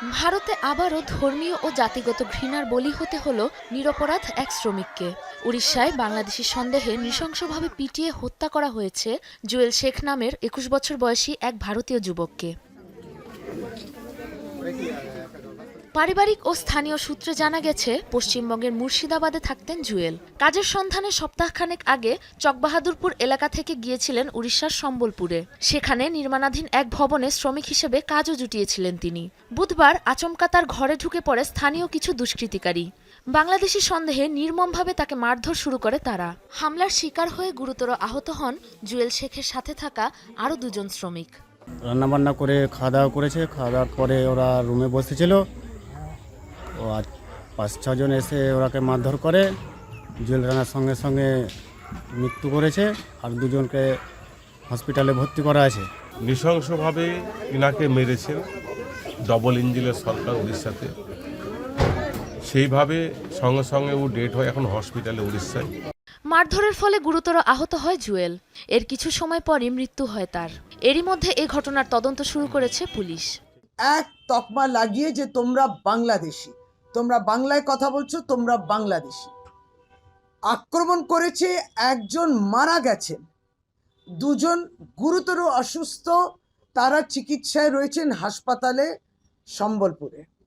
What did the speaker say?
ভারতে আবারও ধর্মীয় ও জাতিগত ঘৃণার বলি হতে হলো নিরপরাধ এক শ্রমিককে। উড়িষ্যায় বাংলাদেশি সন্দেহে নৃশংসভাবে পিটিয়ে হত্যা করা হয়েছে জুয়েল শেখ নামের ২১ বছর বয়সী এক ভারতীয় যুবককে। পারিবারিক ও স্থানীয় সূত্রে জানা গেছে, পশ্চিমবঙ্গের মুর্শিদাবাদে থাকতেন জুয়েল। কাজের সন্ধানে সপ্তাহখানেক আগে চকবাহাদুরপুর এলাকা থেকে গিয়েছিলেন উড়িষ্যার সম্বলপুরে। সেখানে নির্মাণাধীন এক ভবনে শ্রমিক হিসেবে কাজও জুটিয়েছিলেন তিনি। বুধবার আচমকা তার ঘরে ঢুকে পড়ে স্থানীয় কিছু দুষ্কৃতিকারী। বাংলাদেশি সন্দেহে নির্মমভাবে তাকে মারধর শুরু করে তারা। হামলার শিকার হয়ে গুরুতর আহত হন জুয়েল শেখের সাথে থাকা আরও দুজন শ্রমিক। রান্নাবান্না করে খাওয়া দাওয়া করেছে। খাওয়া দাওয়ার পরে ওরা রুমে বসেছিল। ও আর ৫-৬ জন এসে ওরাকে মারধর করে। জুয়েল রানার সঙ্গে সঙ্গে মৃত্যু করেছে, আর দুজনকে হসপিটালে ভর্তি করা আছে। নৃশংসভাবে ইনাকে মেরেছেন ডবল ইঞ্জিনের সরকার উড়িষ্যাতে। সেইভাবে সঙ্গে সঙ্গে ও ডেট হয় এখন হসপিটালে উড়িষ্যায়। মারধরের ফলে গুরুতর আহত হয় জুয়েল। এর কিছু সময় পরই মৃত্যু হয় তার। এরই মধ্যে এ ঘটনার তদন্ত শুরু করেছে পুলিশ। এক তকমা লাগিয়ে যে তোমরা বাংলাদেশি, তোমরা বাংলায় কথা বলছো, তোমরা বাংলাদেশি। আক্রমণ করেছে, একজন মারা গেছেন, দুজন গুরুতর অসুস্থ, তারা চিকিৎসায় রয়েছেন হাসপাতালে সম্বলপুরে।